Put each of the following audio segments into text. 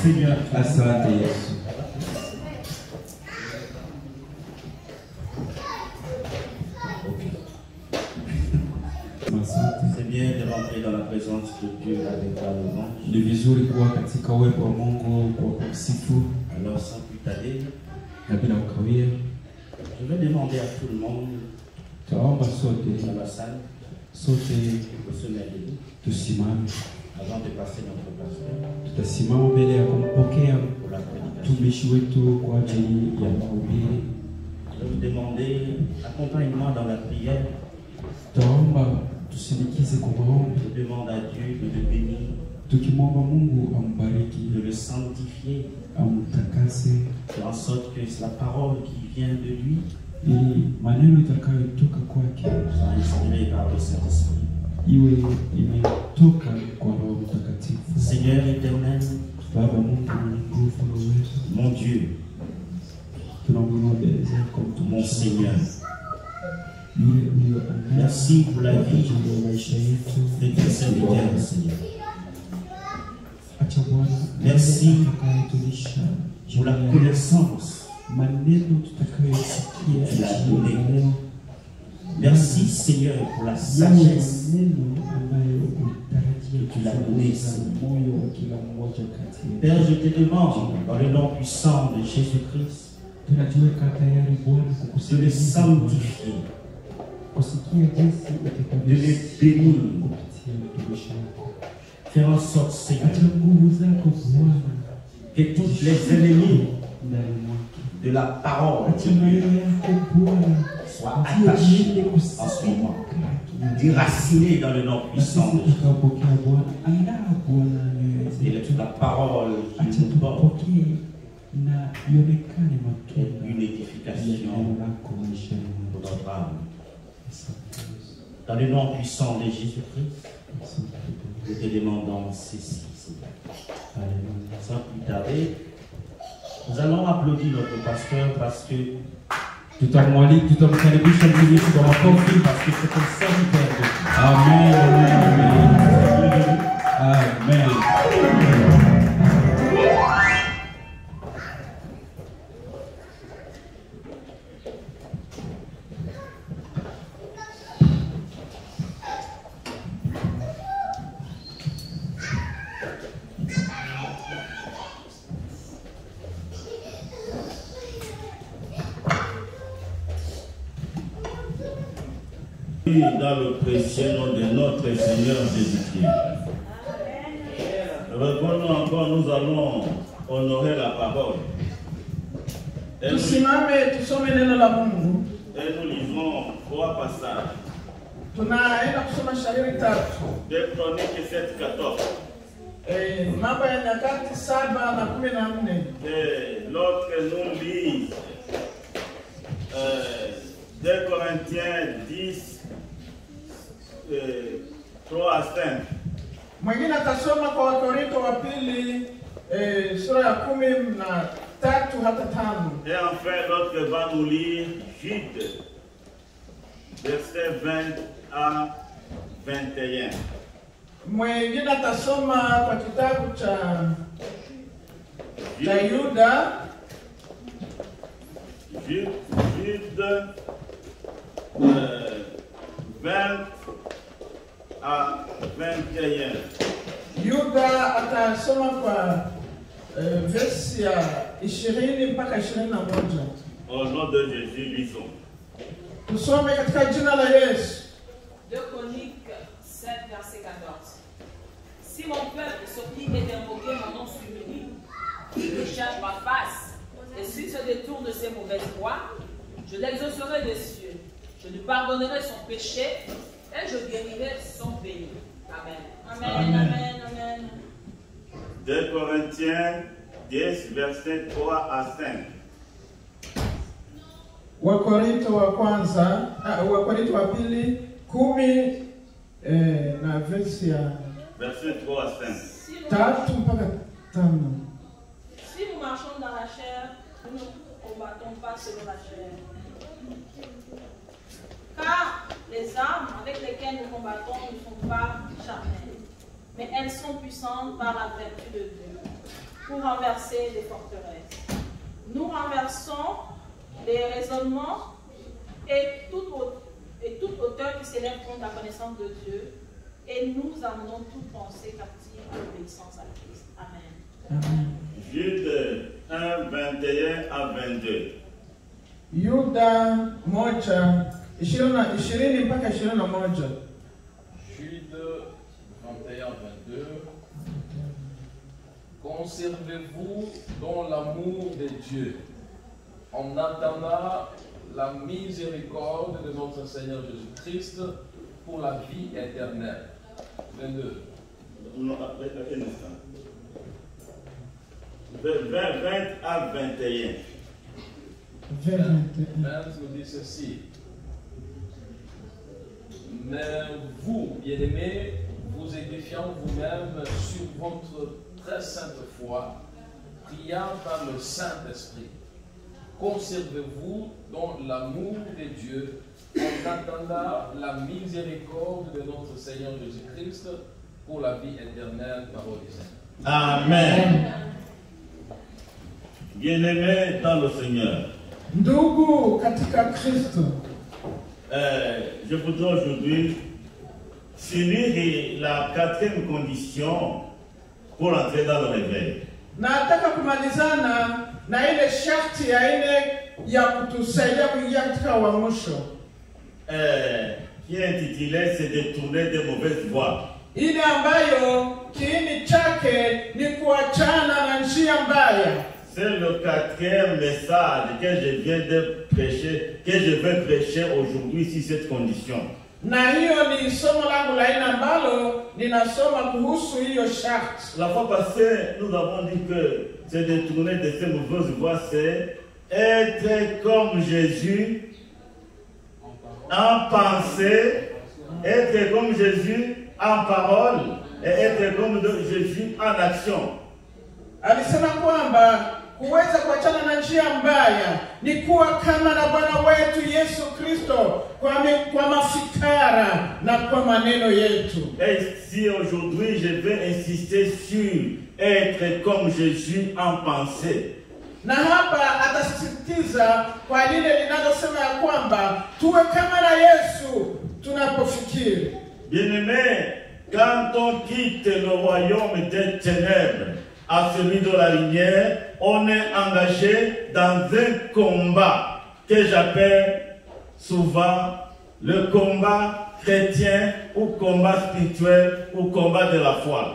Seigneur. Asante Yesu. C'est bien de rentrer dans la présence de Dieu avec la louange. Ni vizuri kuwa katika uwepo wa Mungu kwa kumsifu. Alors sans plus tarder, na bila kukawia, je vais demander à tout le monde taomba sote dans la salle sote de se mettre debout tusimame. Avant de passer notre pasteur. Tutasimama mbele ya kumpokea pour la prédication. mtumishi wetu kwa ajili ya mahubiri. Je vais vous demander accompagne-moi dans la prière. Taomba tusindikize kwa maombi. Je demande à Dieu de le bénir, tukimwomba Mungu ambariki, de le sanctifier, amtakase, faire en sorte que la parole qui vient de lui ili maneno itakayotoka kwake soit inspirée par le Saint-Esprit. iwe imetoka kwa Roho Mtakatifu. Seigneur éternel, Baba Mungu mwenye nguvu na uwezo, mon Dieu, tunamwomba mbele zako mon Seigneur, yule ulioandaa merci pour la vie ya maisha yetu de tes serviteurs, Seigneur. Acha Bwana, Merci atakayetulisha pour la connaissance maneno tutakayosikia tu l'as donné. Merci Seigneur pour la sagesse que tu l'as donnée. Père, je te demande dans le nom puissant de Jésus-Christ de le sanctifier, de le bénir, faire en sorte, Seigneur, que tous les ennemis de la parole de Dieu soient attachés en ce moment, déracinés dans le nom puissant de Jésus. Et toute la parole qui nous porte une édification pour notre âme. Dans le nom puissant de Jésus-Christ, nous te demandons ceci, Seigneur. Sans plus tarder, nous allons applaudir notre pasteur parce que tutamkaribisha mtumishi kwa makofi parce que c'est un serviteur de Dieu. Amen, amen, amen. Amen. Dans le précieux nom de notre Seigneur Jésus-Christ. Revenons encore, nous allons honorer la parole. Et nous lisons 3 passages. De Chroniques 7-14. Et l'autre nous lit 2 Corinthiens 10. 3 à 5. Mwingine atasoma kwa Wakorintho wa pili sura ya 13 hata 5. Et enfin l'autre va nous lire Jude verset 20 à 21. Mwingine atasoma kwa kitabu cha Yuda Jude 20 à 21. Yuda atasoma kwa versi ya 20 mpaka 21. Au nom de Jésus, lisons. Tusome katika jina la Yesu. 2 Chroniques 7 verset 14. Si mon peuple s'opplie et d'invoquer mon nom sur lui, je cherche ma face, et s'il se détourne de ses mauvaises voies, je l'exaucerai des cieux. Je lui pardonnerai son péché et je guérirai son pays. Amen. Amen, amen, amen. 2 Corinthiens 10, verset 3 à 5. Wakorintho wa kwanza, Wakorintho wa pili 10 na versi ya verset 3 à 5. 3 mpaka 5. Si nous marchons dans la chair, nous ne combattons pas selon la chair. Car les armes avec lesquelles nous combattons ne sont pas charnelles, mais elles sont puissantes par la vertu de Dieu pour renverser les forteresses. Nous renversons les raisonnements et toute hauteur qui s'élève contre la connaissance de Dieu, et nous amenons toute pensée captive à l'obéissance à Christ. Amen. Amen. Jude 1, 21 à 22. Yuda 1:20 mpaka 21. Jude 21-22. Conservez-vous dans l'amour de Dieu, en attendant la miséricorde de notre Seigneur Jésus-Christ pour la vie éternelle. 22. Non, un instant. 20 à 21. 20 nous dit ceci. Mais vous, bien-aimés, vous édifiant vous-même sur votre très sainte foi, priant par le Saint-Esprit. Conservez-vous dans l'amour de Dieu, en attendant la miséricorde de notre Seigneur Jésus-Christ pour la vie éternelle, parole du Seigneur. Amen. Bien-aimés dans le Seigneur, Ndugu katika Kristo, je voudrais aujourd'hui finir la 4e condition pour entrer dans le réveil. nataka kumalizana na ile sharti ya ine ya kutusaidia kuingia katika uamsho, Qui est intitulé « Se détourner des mauvaises voies ». ile ambayo kiini chake ni kuachana na njia mbaya. C'est le 4e message que je viens de prêcher, que je vais prêcher aujourd'hui sur cette condition. Na hiyo ni somo langu la ina ambalo ninasoma kuhusu hiyo sharti. La fois passée, nous avons dit que se détourner de ces mauvaises voies, c'est être comme Jésus en pensée, être comme Jésus en parole et être comme Jésus en action. Alisema kwamba kuweza kuachana na njia mbaya ni kuwa kama na Bwana wetu Yesu Kristo kwa mafikara na kwa maneno yetu. Et si aujourd'hui je vais insister sur être comme Jésus en pensée. Na hapa atasisitiza kwa lile linalosema ya kwamba tuwe kama na Yesu tunapofikiri. Bien-aimé, quand on quitte le royaume des ténèbres à celui de la lumière, on est engagé dans un combat que j'appelle souvent le combat chrétien ou combat spirituel ou combat de la foi.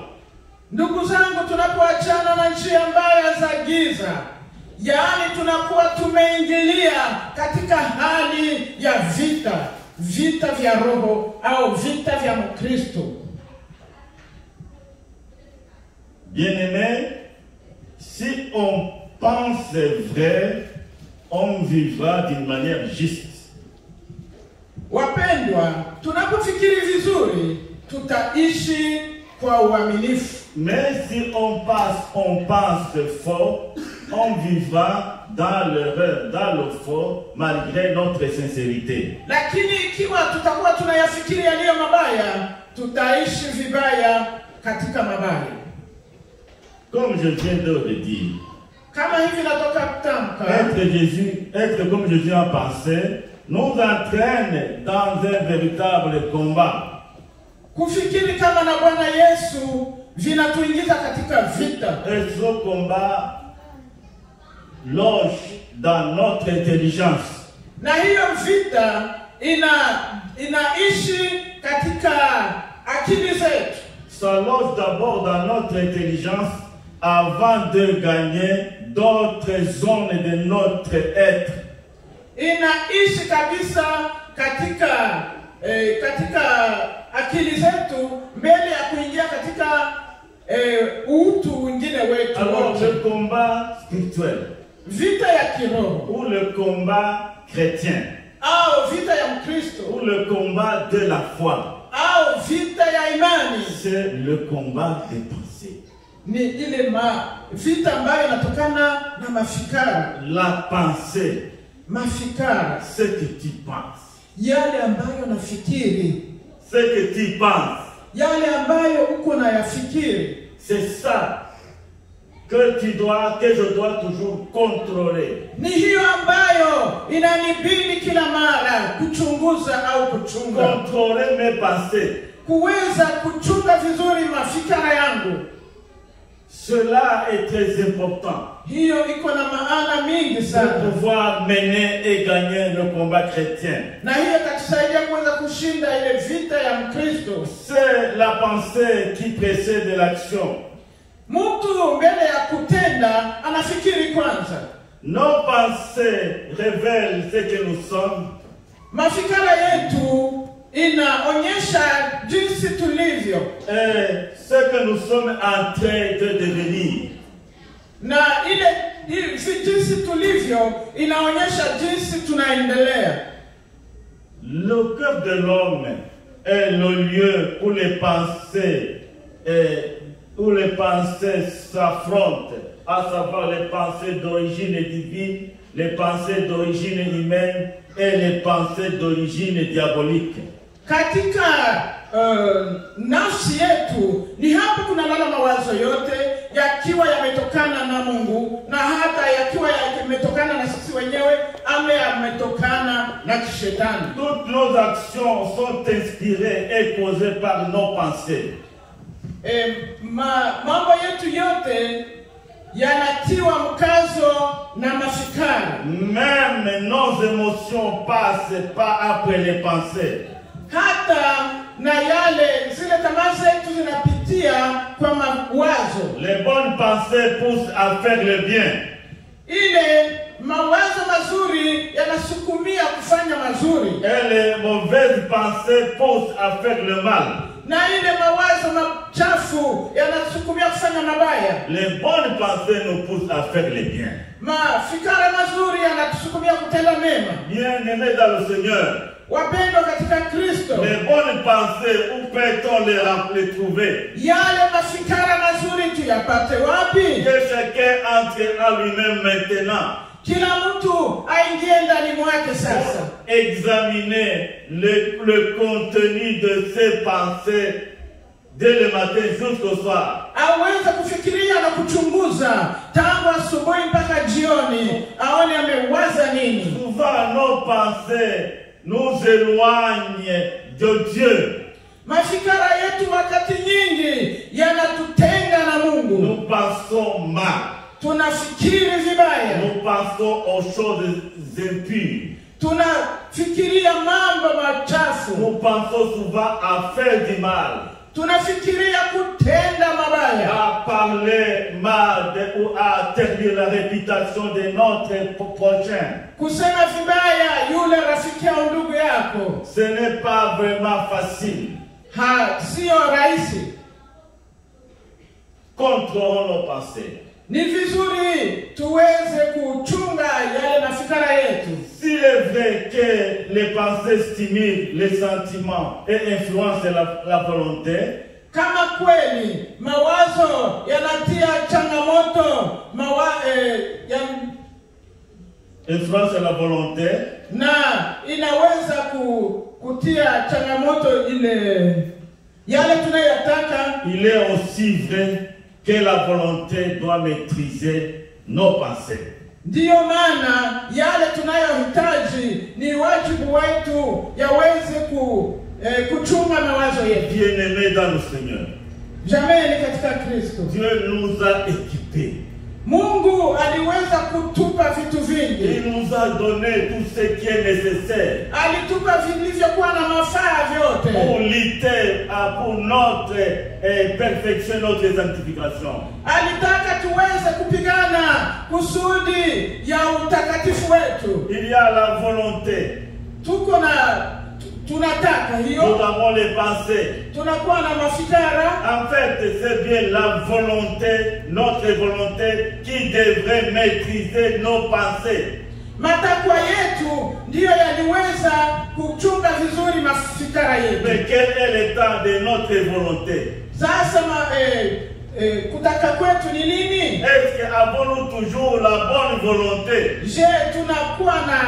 Ndugu zangu, tunapoachana na njia mbaya za giza, yaani tunakuwa tumeingilia katika hali ya vita vya roho au vita vya Mkristo. Bien-aimé, si on pense vrai, on vivra d'une manière juste. Wapendwa, tunapofikiri vizuri, tutaishi kwa uaminifu. Mais si on pense faux, on vivra dans l'erreur, dans le faux, malgré notre sincérité. Lakini ikiwa tutakuwa tunayafikiri yaliyo mabaya, tutaishi vibaya katika mabaya. Comme je viens de le dire, Kama hivi natoka kutamka, être comme Jésus en pensée, nous entraîne dans un véritable combat. kufikiri kama na Bwana Yesu vinatuingiza katika vita. Et ce combat loge dans notre intelligence. Na hiyo vita inaishi katika akili zetu. Ça loge d'abord dans notre intelligence avant de gagner d'autres zones de notre être. Inaishi kabisa katika akili zetu mbele ya kuingia katika utu wengine wetu. Alors le combat spirituel Vita ya kiroho ou le combat chrétien au vita ya Mkristo ou le combat de la foi, au vita ya imani c'est le combat des pensées. ni ile vita ambayo inatokana na mafikara. La pensée, Mafikara, ce que tu penses. yale ambayo nafikiri, Ce que tu penses, yale ambayo uko na yafikiri, c'est ça que je dois toujours contrôler. Ni hiyo ambayo inanibidi kila mara kuchunguza au kuchunga. Contrôler mes pensées. Kuweza kuchunga vizuri mafikara yangu. Cela est très important. Hiyo iko na maana mingi sana. Pour pouvoir mener et gagner le combat chrétien. Na hiyo itatusaidia kuweza kushinda ile vita ya Mkristo. C'est la pensée qui précède l'action. Mtu mbele ya kutenda anafikiri kwanza. Nos pensées révèlent ce que nous sommes. Mafikara yetu inaonyesha jinsi tulivyo. Et ce que nous sommes en train de devenir. Na ile jinsi tulivyo inaonyesha jinsi tunaendelea. Le cœur de l'homme est le lieu où les pensées s'affrontent, à savoir les pensées d'origine divine, les pensées d'origine humaine et les pensées d'origine diabolique. Katika nafsi yetu ni hapo kunalala mawazo yote yakiwa yametokana na Mungu na hata yakiwa yametokana na sisi wenyewe ama yametokana na kishetani. Toutes nos actions sont inspirées et causées par nos pensées. Mambo yetu yote yanatiwa mkazo na mafikara. Même nos émotions passent pas après les pensées. Hata na yale zile tamaa zetu zinapitia kwa mawazo. Les bonnes pensées poussent à faire le bien. Ile mawazo mazuri yanasukumia kufanya mazuri. Et les mauvaises pensées poussent à faire le mal. Na ile mawazo machafu yanasukumia kufanya mabaya. Les bonnes pensées nous poussent à faire le bien. Mafikara mazuri yanatusukumia kutenda mema. Bien-aimés dans le Seigneur. Wapendwa katika Kristo. Les bonnes pensées, où peut-on les trouver? Yale mafikara mazuri tuyapate wapi? Que chacun entre en lui-même maintenant. Kila mtu aingie ndani mwake sasa. Examiner le contenu de ses pensées dès le matin jusqu'au soir. Aweze kufikiria na kuchunguza tangu asubuhi mpaka jioni, aone amewaza nini. Souvent nos pensées nous éloignent de Dieu. Mafikara yetu wakati nyingi yanatutenga na Mungu. Nous pensons mal. Tunafikiri vibaya. Nous pensons aux choses impures. Tunafikiria mambo machafu. Nous pensons souvent à faire du mal. Tunafikiria kutenda mabaya. À parler mal ou à ternir la réputation de notre prochain. Kusema vibaya yule rafiki au ndugu yako. Ce n'est pas vraiment facile. Sio rahisi. Contrôlons nos pensées. Ni vizuri tuweze kuchunga yale mafikara yetu. S'il est vrai que les pensées stimulent les sentiments et influencent la volonté, kama kweli mawazo yanatia changamoto influence la volonté, na inaweza kutia changamoto ile yale tunayotaka. Il est aussi vrai que la volonté doit maîtriser nos pensées. Ndiyo maana yale tunayohitaji ni wajibu wetu yaweze kuchunga mawazo yetu. Bien-aimés dans le Seigneur, Jamani katika Kristo, Dieu nous a équipés. Mungu aliweza kutupa vitu vingi. Il nous a donné tout ce qui est nécessaire. Alitupa vilivyokuwa na mafaa vyote. Pour lutter pour notre perfection, notre sanctification. Alitaka tuweze kupigana kusudi ya utakatifu wetu. Il y a la volonté. Tunataka hiyo. Nous avons les pensées. Tunakuwa na mafikara. En fait, c'est bien la volonté, notre volonté, qui devrait maîtriser nos pensées. Matakwa yetu ndiyo yaliweza kuchunga vizuri mafikara yetu. Mais quel est l'état de notre volonté? Sasa kutaka kwetu ni nini? Est-ce que avons-nous toujours la bonne volonté? Je, tunakuwa na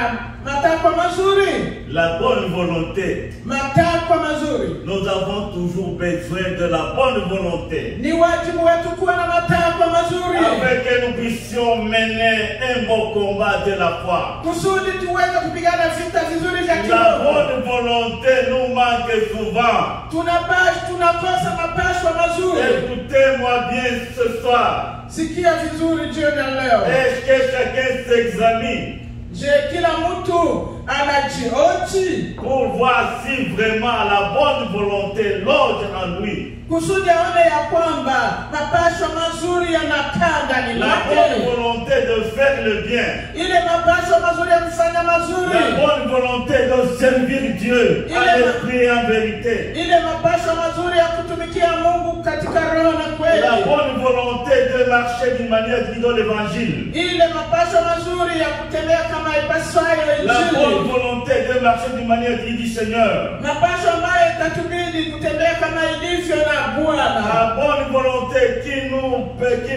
matakwa mazuri, la bonne volonté. matakwa mazuri. Nous avons toujours besoin de la bonne volonté. Ni wajibu wetu kuwa na matakwa mazuri, Avec que nous puissions mener un beau combat de la foi. kusudi tuweze kupigana vita vizuri vya La kiroho. bonne volonté nous manque souvent. Tunakosa mapashwa mazuri. Écoutez-moi bien ce soir. Sikia vizuri jioni ya leo. Est-ce que chacun s'examine Je, kila mtu anajioji pour voir si vraiment la bonne volonté loge en lui? kusudi aone ya kwamba mapashwa mazuri yanakaa ndani La bonne mwake, volonté de faire le bien. ile mapashwa mazuri ya kufanya mazuri, La bonne volonté de servir Dieu en esprit et en vérité. ile mapashwa mazuri ya kutumikia Mungu katika roho na La kweli, bonne volonté de marcher d'une manière qui donne l'évangile. ile mapashwa mazuri ya kutembea kama ipaswayo La bonne Injili, volonté de marcher d'une manière qui dit Seigneur. mapashwa ambayo itatubidi kutembea kama ilivyo na Bwana, La bonne volonté qui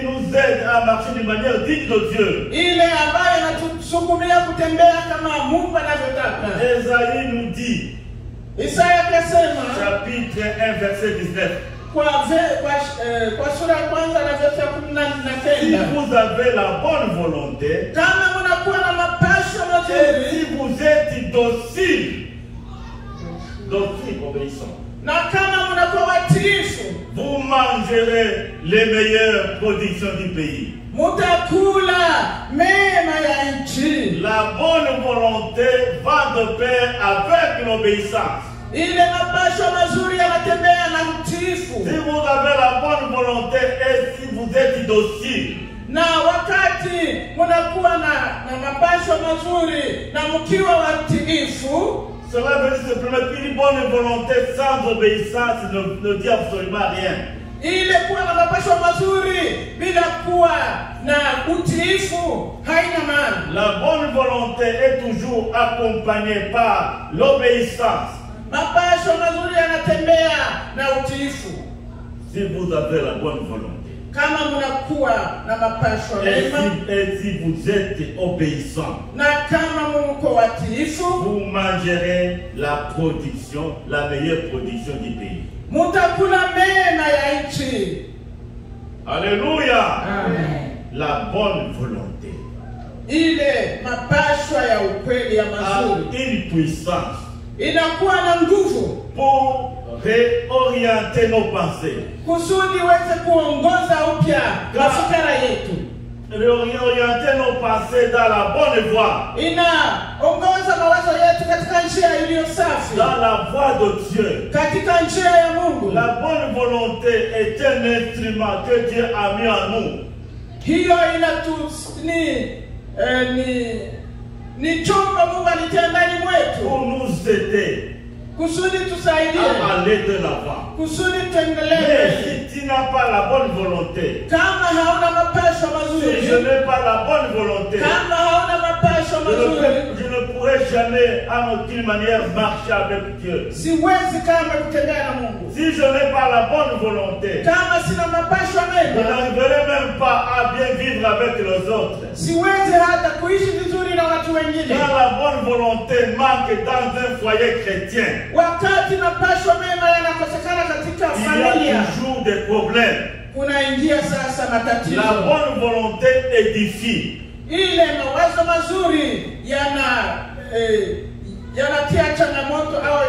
nous aide à marcher d'une manière digne de Dieu. ile ambayo inatusukumia kutembea kama Mungu anavyotaka. Esaïe nous dit, Isaya akasema chapitre 1, verset 19. kwa sura ya kwanza na verse ya Si 19, vous avez la bonne volonté, kama mnakuwa na mapasho et mazuri si vous êtes docile, obéissant, na kama mnakuwa watiifu, vous mangerez les meilleures productions du pays. mutakula mema ya nchi. La bonne volonté va de pair avec l'obéissance. Ile mapasho mazuri yanatembea na utiifu, Si vous avez la bonne volonté et si vous êtes docile, na wakati mnakuwa na mapasho mazuri na mkiwa watiifu, cela veut dire simplement qu'une bonne volonté sans obéissance ne dit absolument rien. ile kuwa na mapasho mazuri bila kuwa na utiifu haina maana. La bonne volonté est toujours accompagnée par l'obéissance. Mapasho mazuri yanatembea na utiifu. Si vous avez la bonne volonté, Kama mnakuwa na mapasho mema et si vous êtes obéissant, na kama mko watiifu, vous mangerez la production, la meilleure production du pays. mutakula mema ya nchi. Alléluia! Amen. La bonne volonté Ile mapasho ya ukweli ya a mazuri une puissance inakuwa na nguvu pour réorienter nos pensées. kusudi iweze kuongoza upya mafikira yetu, Réorienter nos pensées dans la bonne voie. inaongoza mawazo yetu katika njia iliyo safi, Dans la voie de Dieu. katika njia ya Mungu. La bonne volonté est un instrument que Dieu a mis en nous. Hiyo ni chombo Mungu alitia ndani mwetu Pour nous aider kusudi tusaidie, à aller de l'avant. kusudi Mais tuendelee. si tu n'as pas la bonne volonté, Kama hauna mapasho si je mazuri, n'ai pas la bonne volonté, kama hauna mapasho mazuri, je ne pourrai jamais en aucune manière marcher avec Dieu. siwezi kama kutembea na Mungu. Si je n'ai pas la bonne volonté, Kama sina mapasho je mema, n'arriverai même pas à bien vivre avec les autres. siwezi hata kuishi vizuri na watu wengine. Quand la bonne volonté manque dans un foyer chrétien, Wakati mapasho mema yanakosekana katika il y familia, a toujours des problèmes. kunaingia sasa La matatizo. bonne volonté édifie. Ile mawazo mazuri yanatia changamoto au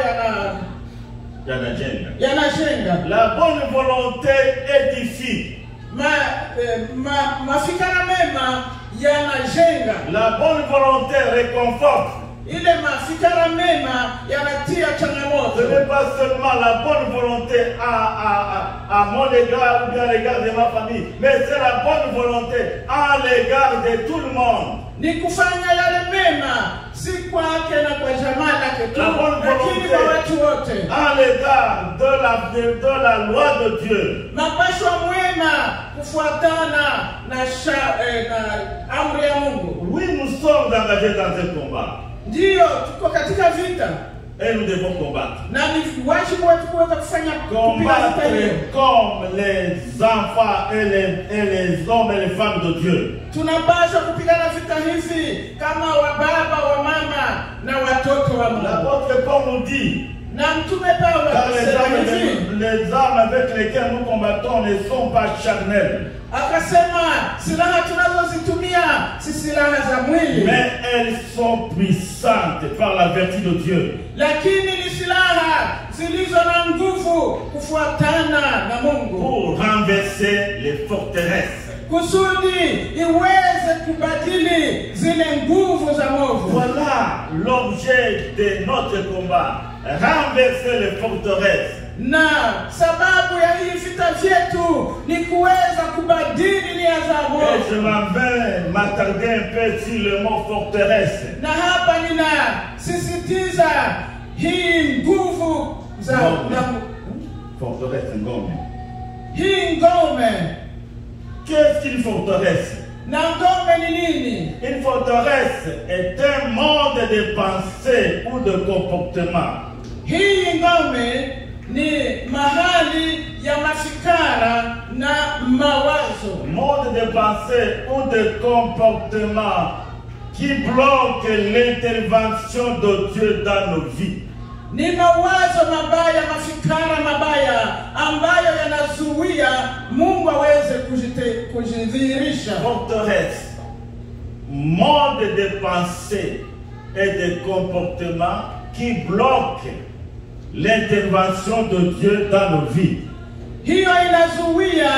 yanajenga. La bonne volonté édifie. Mafikara mema yanajenga. La bonne volonté réconforte. Ile mafikara mema yanatia changamoto. Ce n'est pas seulement la bonne volonté à mon égard ou bien à l'égard de ma famille, mais c'est la bonne volonté à l'égard de tout le monde. Ni kufanya yale mema si kwake na kwa jamaa lake tu, La bonne lakini kwa watu wote. à l'égard de la loi de Dieu. Mapasho mwema kufuatana na amri ya Mungu. Oui, nous sommes engagés dans un combat. Ndiyo, tuko katika vita et nous devons combattre. na ni wajibu wetu kuweza kufanya Combattre comme les enfants et les hommes et les femmes de Dieu. Tunapaswa kupigana vita hivi kama wababa wa mama na watoto wa Mungu. L'apôtre Paul nous dit, Na mtume Paulo car akasema hivi, les armes avec lesquelles nous combattons ne sont pas charnelles, akasema silaha tunazozitumia si silaha za mwili, mais elles sont puissantes par la vertu de Dieu. lakini ni silaha zilizo na nguvu kufuatana na Mungu, Pour renverser les forteresses. kusudi iweze kubadili zile nguvu za movu. Voilà l'objet de notre combat. Renverser les forteresses. Na sababu ya hii vita vyetu ni kuweza kubadili nia za Et movu. je m'en vais m'attarder un peu sur le mot forteresse. Na hapa ninasisitiza hii nguvu za Forteresse ngome. hii ngome. Qu'est-ce qu'une forteresse? Na ngome ni nini? Une forteresse est un mode de pensée ou de comportement Hii ngome ni mahali ya mafikara na mawazo, mode de pensée ou de comportement qui bloque l'intervention de Dieu dans nos vies. ni mawazo mabaya, mafikara mabaya ambayo yanazuia Mungu aweze kujidhihirisha. Forteresse, mode de pensée et de comportement qui bloque l'intervention de Dieu dans nos vies. Hiyo inazuia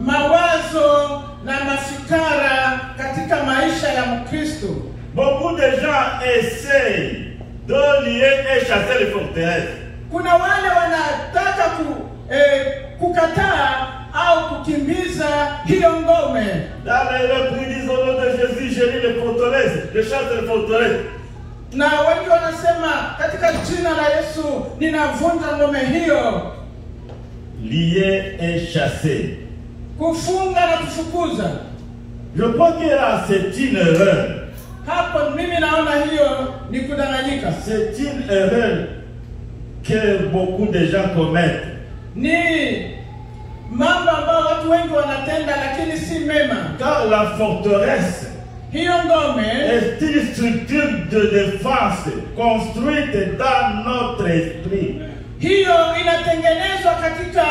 mawazo na mafikara katika maisha ya Mkristo. Beaucoup de gens essayent de lier et chasser les forteresses. Kuna wale wanataka kukataa au kukimbiza hiyo ngome. Dans les prières au nom de Jésus, j'ai mis les forteresses, je chasse les forteresses. Na wengi wanasema katika jina la Yesu ninavunja ngome hiyo. Lier et chasser. Kufunga na kufukuza. Je crois que là, c'est une erreur. Hapo mimi naona hiyo ni kudanganyika. C'est une erreur que beaucoup de gens commettent. Ni mambo ambayo watu wengi wanatenda lakini si mema. Car la forteresse Hiyo ngome est une structure de défense construite dans notre esprit. hiyo inatengenezwa katika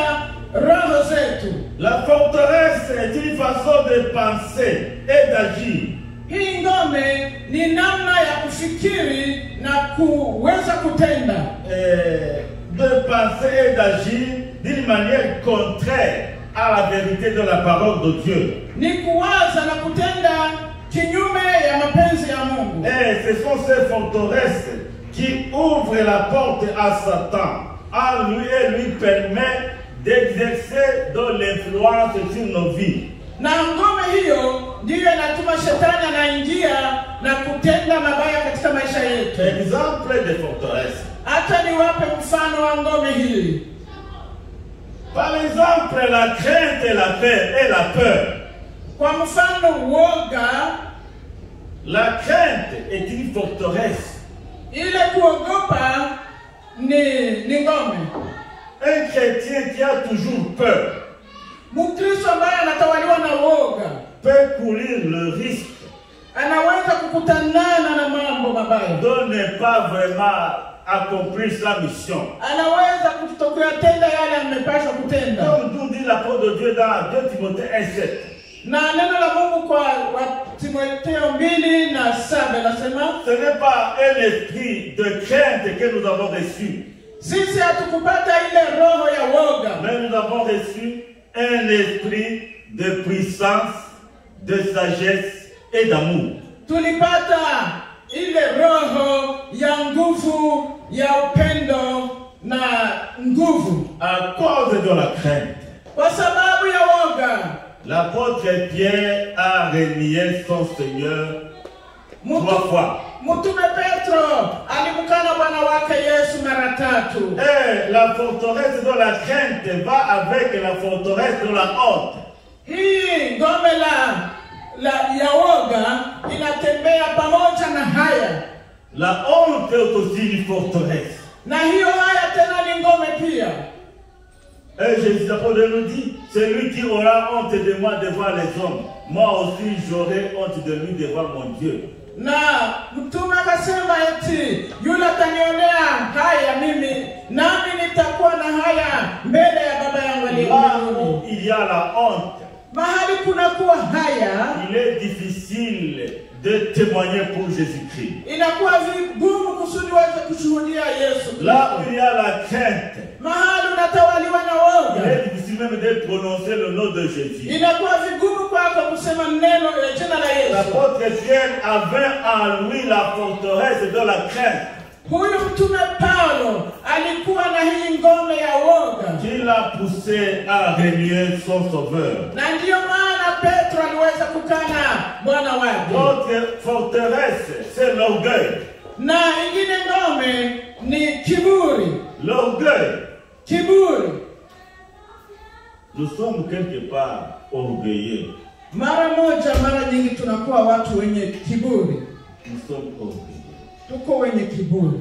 roho zetu. La forteresse est une façon de penser et d'agir. Hii ngome ni namna ya kufikiri na kuweza kutenda. De penser et d'agir d'une manière contraire à la vérité de la parole de Dieu. Ni kuwaza na kutenda kinyume ya mapenzi ya Mungu. Et ce sont ces forteresses qui ouvrent la porte à Satan en lui et lui permet d'exercer de l'influence sur nos vies. Na ngome hiyo ndiyo inatuma shetani anaingia na kutenda mabaya katika maisha yetu. Exemple de forteresse. Hata niwape mfano wa ngome hili. Par exemple, la crainte et la peur et la peur. Kwa mfano woga, la crainte est une forteresse. Ile kuogopa ni ngome. Un chrétien qui a toujours peur Mkristo ambaye anatawaliwa na woga peut courir le risque anaweza kukutanana na mambo mabaya, de ne pas vraiment accomplir sa mission. Anaweza kutokuyatenda yale amepaswa kutenda. Comme nous dit l'apôtre de Dieu dans 2 Timothée 1:7. Na neno la Mungu kwa Timotheo 2:7 nasema, ce n'est pas un esprit de crainte que nous avons reçu. Sisi hatukupata ile roho ya woga, mais nous avons reçu un esprit de puissance, de sagesse et d'amour. Tulipata ile roho ya nguvu, ya upendo na nguvu. À cause de la crainte, kwa sababu ya woga, l'apôtre Pierre a renié son Seigneur 3 fois. Mtume Petro alimkana Bwana wake Yesu mara 3. Et la forteresse de la crainte va avec la forteresse de la honte. Hii ngome ya woga inatembea pamoja na haya. La honte est aussi une forteresse. Na hiyo haya tena ni ngome pia. Et Jésus l'apôtre nous dit, celui qui aura honte de moi devant les hommes, moi aussi j'aurai honte de lui devant mon Dieu. Na mtume akasema eti yule atanionea haya mimi, nami nitakuwa na haya mbele ya Baba yangu aliye mbinguni. Il y a la honte. Mahali kunakuwa haya, Il est difficile de témoigner pour Jésus-Christ. inakuwa vigumu kusudi waweze kushuhudia Yesu. Là où il y a la crainte, Mahali unatawaliwa na il woga, est difficile même de prononcer le nom de Jésus. inakuwa vigumu kwako kusema neno la jina la Yesu. L'apôtre Pierre avait en lui la forteresse de la crainte. Huyu mtume Paulo alikuwa na hii ngome ya woga, Qui l'a poussé à renier son sauveur. na ndiyo maana Petro aliweza kukana Bwana wake. Notre forteresse, c'est l'orgueil. Na ingine ngome ni kiburi. L'orgueil. Kiburi. Nous sommes quelque part orgueilleux. Mara nyingi tunakuwa watu wenye kiburi. Nous sommes orgueilleux. Tuko wenye kiburi.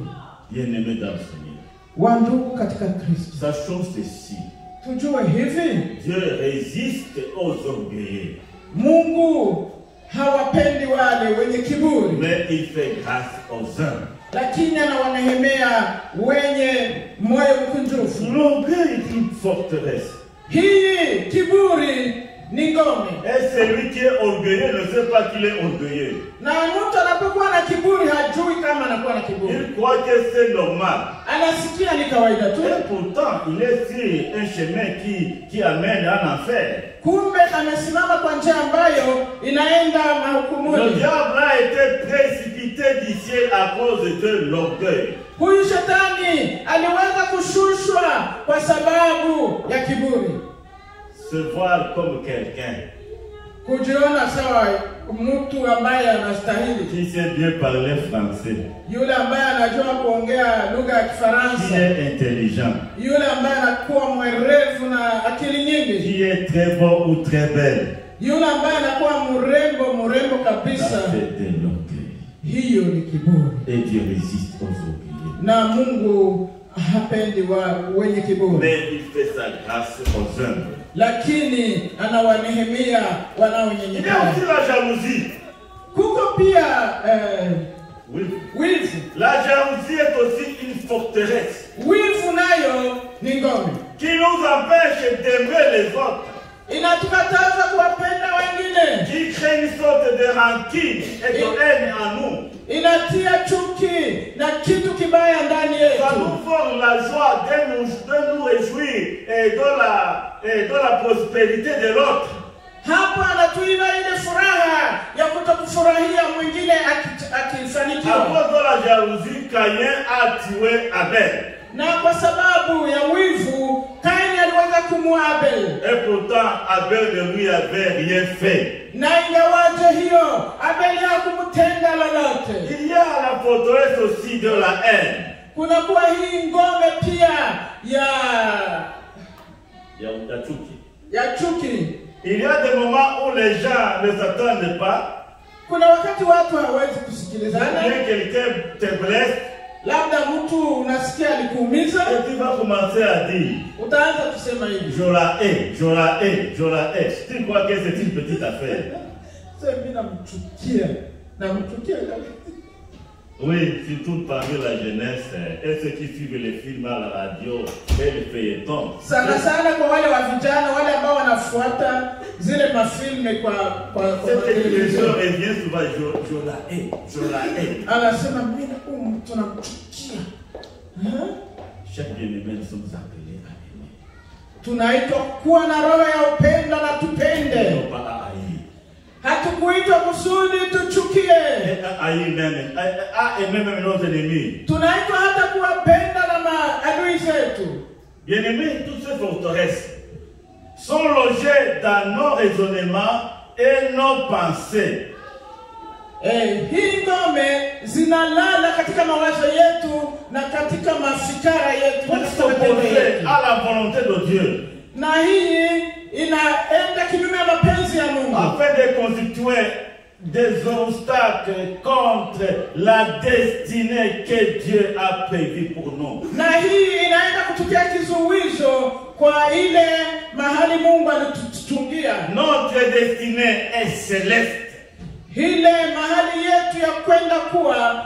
Bien-aimés dans le Seigneur. Wandugu katika Kristo. Sachons ceci. Tujue hivi, Dieu résiste aux orgueilleux. Mungu hawapendi wale wenye kiburi, Mais il fait grâce aux humbles. lakini anawanehemea wenye moyo mkunjufu. L'orgueil est une forteresse. Hii kiburi ni ngome. Et celui qui est orgueilleux ne sait pas qu'il est orgueilleux. Na mtu anapokuwa na kiburi hajui kama anakuwa na kiburi. Il croit que c'est normal. Anasikia ni kawaida tu. Et pourtant, il est sur un chemin qui amène en enfer. Kumbe amesimama kwa njia ambayo inaenda mahukumuni. Le diable a été précipité du ciel à cause de l'orgueil. Huyu shetani aliweza kushushwa kwa sababu ya kiburi. Se voir comme quelqu'un Kujiona sawa mtu ambaye anastahili. qui sait bien parler français, Yule ambaye anajua kuongea lugha ya qui Kifaransa. est intelligent, Yule ambaye anakuwa mwerevu na akili nyingi. qui est très beau ou très belle. Yule ambaye anakuwa mrembo Ça kabisa. fait de l'orgueil. Hiyo ni kiburi. Et Dieu résiste aux orgueilleux. Na Mungu hapendi wenye kiburi. Mais il fait sa grâce aux humbles. Lakini anawanehemia Il y a wanaonyenyekea. aussi la jalousie. Kuko pia Oui. wivu. La jalousie est aussi une forteresse Wivu nayo ni ngome. qui nous empêche d'aimer les autres, Inatukataza kuwapenda wengine. qui crée une sorte de rancune et de haine en nous. Inatia chuki na kitu kibaya ndani Ça yetu. nous forme la joie de nous réjouir de la prospérité de l'autre. Hapa anatuiba ile furaha ya kutokufurahia mwingine À akifanikiwa. cause de la jalousie, Caïn a tué Abel. Na kwa sababu ya wivu, Kaini aliweza kumua Abel. Et pourtant, Abel ne lui avait rien fait. Na ingawaje hiyo, Abel hakumtenda lolote. Il y a la forteresse aussi de la haine. Kuna kuwa hii ngome pia ya chuki. Il y a des moments où les gens ne s'attendent pas. Kuna wakati watu hawawezi kusikilizana. Bien quelqu'un te blesse, Labda mtu unasikia alikuumiza, et tu vas commencer à dire, utaanza kusema hivi. je la hais, je la hais, je la hais. Tu crois que c'est une petite affaire. Sasa mimi namchukia kabisa. Oui, surtout parmi la jeunesse et ceux qui suivent les films à la radio et les feuilletons. Sana sana kwa wale wa vijana, wale ambao wanafuata zile mafilme kwa Cette expression television. revient souvent, je la hais, je la hais. Anasema mimi tunamchukia. Chaque bien-aimé, nous sommes appelés à aimer. Tunaitwa kuwa na roho ya upendo na tupende. Non pas à haïr. Hatukuitwa kusudi tuchukie. Et à haïr même, à aimer même nos ennemis. Tunaitwa hata kuwapenda na maadui zetu. Bien-aimés, toutes ces forteresses sont logées dans nos raisonnements et nos pensées. Hii ngome zinalala katika mawazo yetu na katika mafikara yetu Pour na katika matendo s'opposer yetu. à la volonté de Dieu. Na hii inaenda kinyume ya mapenzi ya Mungu. Afin de constituer des obstacles contre la destinée que Dieu a prévue pour nous. Na hii inaenda kutupia kizuizo kwa ile mahali Mungu alitutungia. Notre destinée est céleste. Ile mahali yetu ya inayokwenda kuwa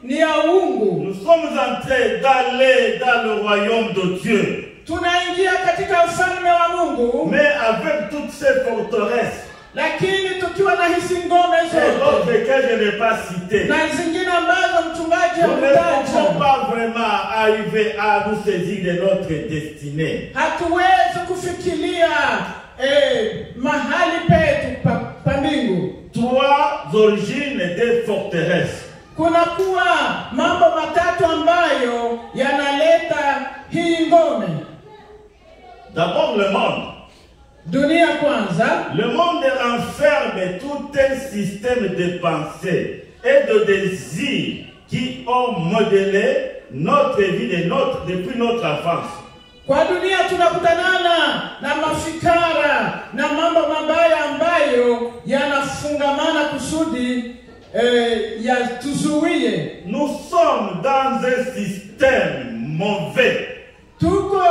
ni ya uungu. Nous sommes entrés d'aller dans le royaume de Dieu. Tunaingia katika ufalme wa Mungu, mais avec toutes ces forteresses, lakini tukiwa na hizi ngome et d'autres zote que je n'ai pas citées, na zingine ambazo mchungaji nous ne pouvons hakutaja, pas vraiment arriver à nous saisir de notre destinée. hatuwezi kufikiria mahali petu pa mbingu. Trois origines des forteresses. Kuna kuwa mambo matatu ambayo yanaleta hii ngome. D'abord le monde. Dunia kwanza. Le monde renferme tout un système de pensée et de désirs qui ont modélé notre vie depuis notre enfance. Kwa dunia tunakutanana na mafikara na mambo mabaya ambayo yanafungamana kusudi yatuzuie. Nous sommes dans un système mauvais. Tuko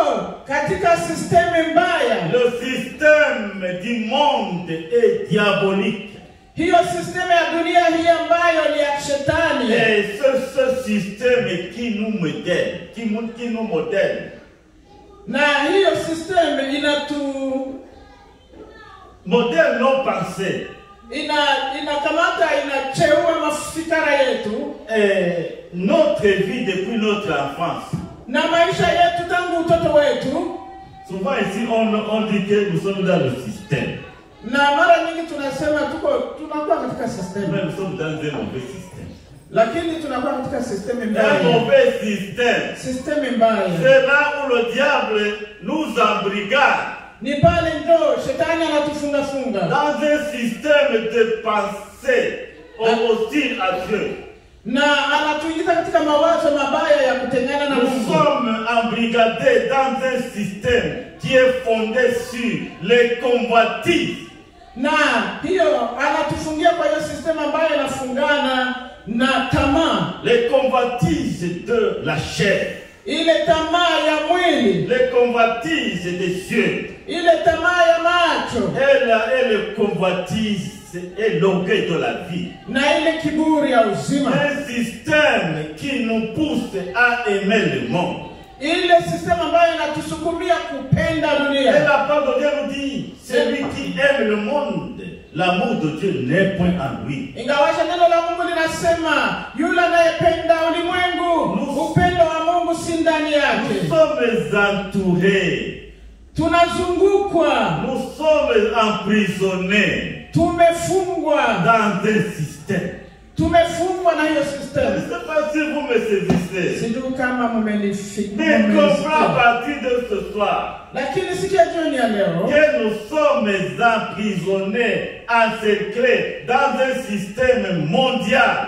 katika système mbaya. Le système du monde est diabolique. Hiyo système ya dunia hii ambayo ni ya shetani. Et c'est ce système qui nous modèle, qui nous modèle. Na hiyo système modèle nos pensées. Inakamata inacheua mafikara yetu. Et notre vie depuis notre enfance. Na maisha yetu tangu utoto wetu. Souvent ici on dit que nous sommes dans le système. Na mara nyingi tunasema tunakuwa katika système. Mais nous sommes dans un mauvais système. Lakini tunakuwa katika système mbaya. Un mauvais système. Système mbaya. C'est là où le diable nous embrigade. Ni pale ndo shetani anatufunga. Dans un système de pensée hostile à Dieu. Na anatuingiza katika mawazo mabaya ya kutengana na Mungu. Nous sommes embrigadés dans un système qui est fondé sur les convoitises. Na hiyo anatufungia kwa hiyo system ambayo inafungana na tamaa. Les convoitises de la chair. Ile tamaa ya mwili. Les convoitises des yeux. Ile tamaa ya macho. Et les convoitises et l'orgueil de la vie. Na ile kiburi ya uzima. Un système qui nous pousse à aimer le monde. Ile système ambayo inatusukumia kupenda dunia. Et la parole de Dieu nous dit, celui qui aime le monde, l'amour de Dieu n'est point en lui. Ingawasha neno la Mungu linasema yule anayependa ulimwengu, upendo wa Mungu si ndani yake. Nous sommes entourés. Tunazungukwa. Nous sommes emprisonnés. Tumefungwa dans un système. Tumefungwa na hiyo system. Je ne sais pas si vous me saisissez. Sijui kama mmenifikia. Mais comprends à partir de ce soir. Lakini sikia jioni ya leo. Que nous sommes emprisonnés, encerclés dans un système mondial.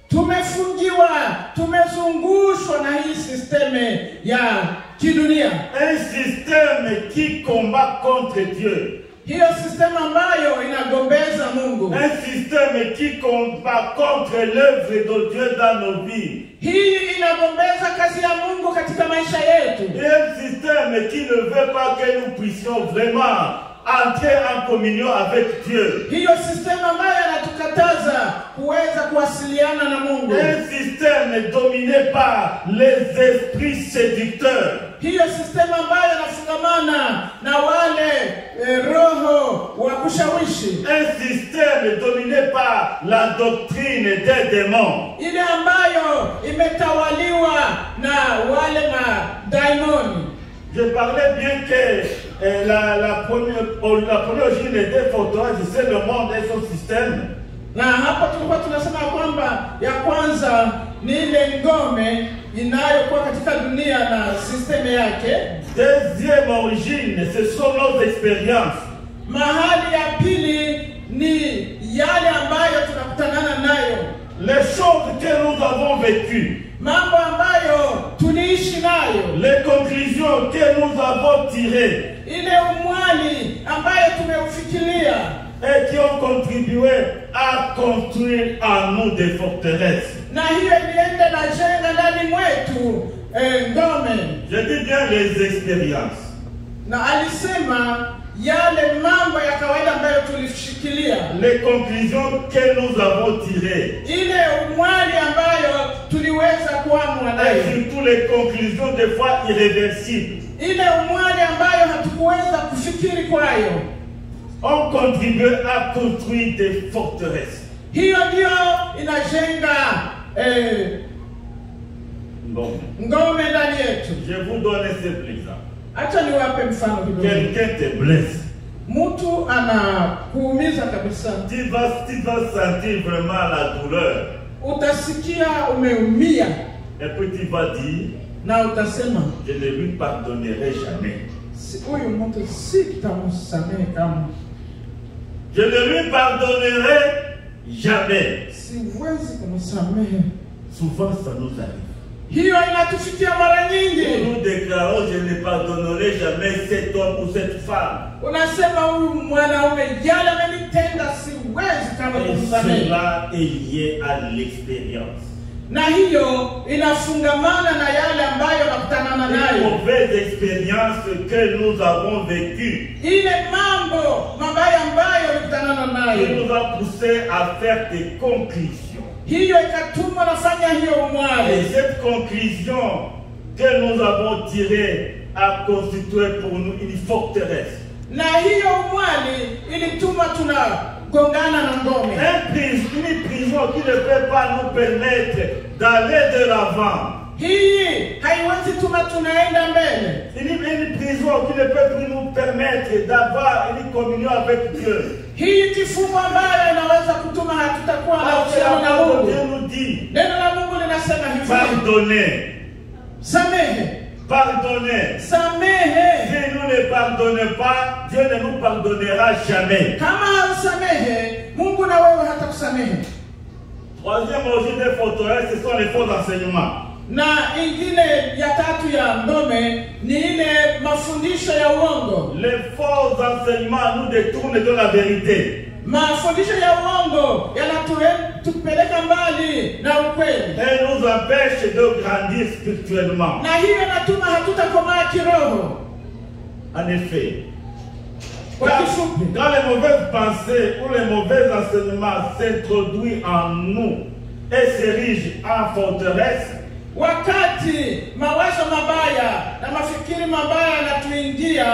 Tumefungiwa, tumezungushwa na hii system ya kidunia. Un système qui combat contre Dieu. Hiyo system ambayo inagombeza Mungu. Un système qui combat contre l'œuvre de Dieu dans nos vies. Hii inagombeza kazi ya Mungu katika maisha yetu. Un système qui ne veut pas que nous puissions vraiment entrer en communion avec Dieu. Hiyo system ambayo inatukataza kuweza kuwasiliana na Mungu. Un système dominé par les esprits séducteurs. Hiyo system ambayo inafungamana na wale roho wa kushawishi. Un système dominé par la doctrine des démons. Ile ambayo imetawaliwa na wale madaimoni. Je parlais bien que la première origine des forteresses, c'est le monde et son système. Na hapa tulikuwa tunasema kwamba ya kwanza ni ile ngome inayokuwa katika dunia na system yake. Deuxième origine, ce sont nos expériences. Mahali ya pili ni yale ambayo tunakutanana nayo. Les choses que nous avons vécues. Mambo ambayo tuliishi nayo. Les conclusions que nous avons tirées. Ile umwali ambayo tumeufikiria. Et qui ont contribué à construire en nous des forteresses. Na hiyo ilienda na jenga ndani mwetu ngome. Je dis bien les expériences. Na alisema yale mambo ya kawaida ambayo tulishikilia, les conclusions que nous avons tirées, ile umwali ambayo tuliweza kuamua et nayo, surtout les conclusions des fois irréversibles, ile umwali ambayo hatukuweza kufikiri kwayo, ont contribué à construire des forteresses. hiyo ndio inajenga ngome ndani yetu. Je vous donne un simple exemple. Acha niwape mfano kidogo. Quelqu'un te blesse. Mtu anakuumiza kabisa. Tu vas sentir vraiment la douleur. Utasikia umeumia. Et puis tu vas dire, na utasema, je ne lui pardonnerai jamais. Huyu mtu sitamsamehe kamwe. Je ne lui pardonnerai jamais. Siwezi kumsamehe. Souvent ça nous arrive. Hiyo inatufikia mara nyingi. Nous déclarons, je ne pardonnerai jamais cet homme ou cette femme. Unasema huyu mwanaume yale amenitenda siwezi kama kumsamehe. Cela est lié à l'expérience. Na hiyo inafungamana na yale ambayo nakutana nayo. Une mauvaise expérience que nous avons vécue. Ile mambo mabaya ambayo nakutana nayo. Qui nous a poussé à faire des conclusions. Hiyo ikatuma nafanya hiyo umwali. Et cette conclusion que nous avons tirée a constitué pour nous une forteresse. Na hiyo umwali ilituma tunagongana na ngome. Une prison qui ne peut pas nous permettre d'aller de l'avant. Hii haiwezi tuma tunaenda mbele. Une prison qui ne peut plus nous permettre d'avoir une communion avec Dieu. Hii kifungo ambayo inaweza kutuma hatutakuwa na uhusiano na Mungu. Dieu nous dit, neno la Mungu linasema hivi, pardonnez. Samehe. Pardonnez. Samehe. Si nous ne pardonnons pas, Dieu ne nous pardonnera jamais. Kama usamehe, Mungu na wewe hatakusamehe. Troisième origine des forteresses, ce sont les faux enseignements. Na ingine ya tatu ya ngome ni ile mafundisho ya uongo. Les faux enseignements nous détournent de la vérité. Mafundisho ya uongo yanatupeleka mbali na ukweli. Et nous empêchent de grandir spirituellement. Na hiyo inatuma hatutakomaa kiroho. En effet, quand les mauvaises pensées ou les mauvais enseignements s'introduisent en nous et s'érigent en forteresse, wakati mawazo mabaya na mafikiri mabaya yanatuingia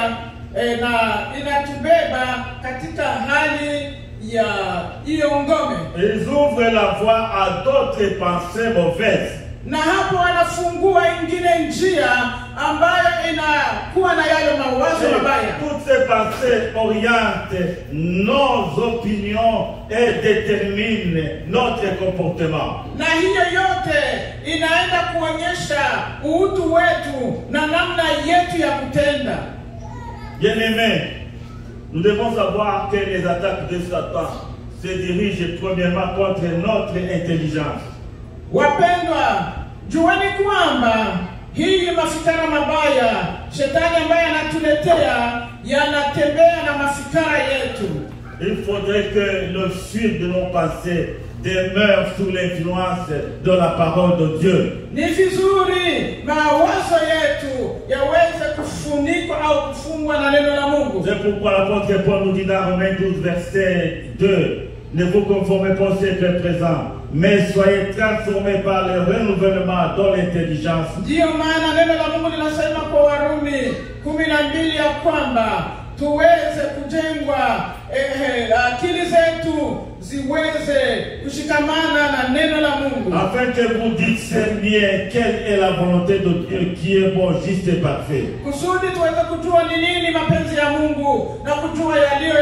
na inatubeba katika hali ya hiyo ngome, ils ouvrent la voie à d'autres pensées mauvaises. Na hapo wanafungua ingine njia ambayo inakuwa na yale mawazo mabaya. Toutes ces pensées orientent nos opinions et déterminent notre comportement. Na hiyo yote inaenda kuonyesha utu wetu na namna yetu ya kutenda. Bien-aimés, nous devons savoir que les attaques de Satan se dirigent premièrement contre notre intelligence. Wapendwa, jueni kwamba hii mafikara mabaya shetani ambaye anatuletea yanatembea na mafikara yetu. Il faudrait que le fil de nos pensées demeure sous l'influence de la parole de Dieu. Ni vizuri mawazo yetu yaweze kufunikwa au kufungwa na neno la Mungu. C'est pourquoi l'apôtre Paul nous dit dans Romains 12 verset 2, ne vous conformez pas au siècle présent, mais soyez transformés par le renouvellement de l'intelligence. Ndio maana neno la Mungu linasema kwa Warumi 12 ya kwamba tuweze kujengwa akili zetu ziweze kushikamana na neno la Mungu. Afin que vous discerniez quelle est la volonté de Dieu qui est bon, juste et parfait. Kusudi tuweze kujua ni nini mapenzi ya Mungu na kujua yaliyo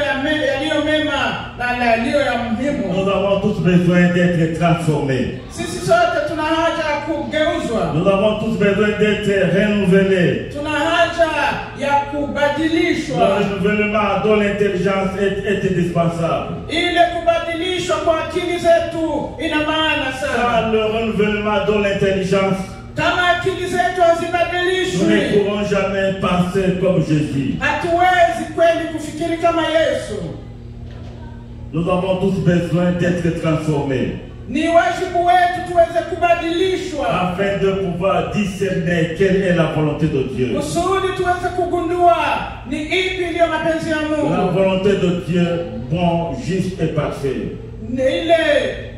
mema na yaliyo ya muhimu. Nous avons tous besoin d'être transformés. Sisi sote tuna haja ya kugeuzwa. Nous avons tous besoin d'être renouvelés. Tuna haja ya kubadilishwa. Le renouvellement de l'intelligence est indispensable. Ile kubadilishwa kwa akili zetu ina maana sana. Sans le renouvellement de l'intelligence, kama akili zetu hazibadilishwi, nous ne pourrons jamais penser comme Jésus. Hatuwezi kweli kufikiri kama Yesu. Nous avons tous besoin d'être transformés. Ni wajibu wetu tuweze kubadilishwa afin de pouvoir discerner quelle est la volonté de Dieu. kusudi tuweze kugundua ni ipi iliyo mapenzi ya La Mungu. volonté de Dieu, bon, juste et parfait. Ni ile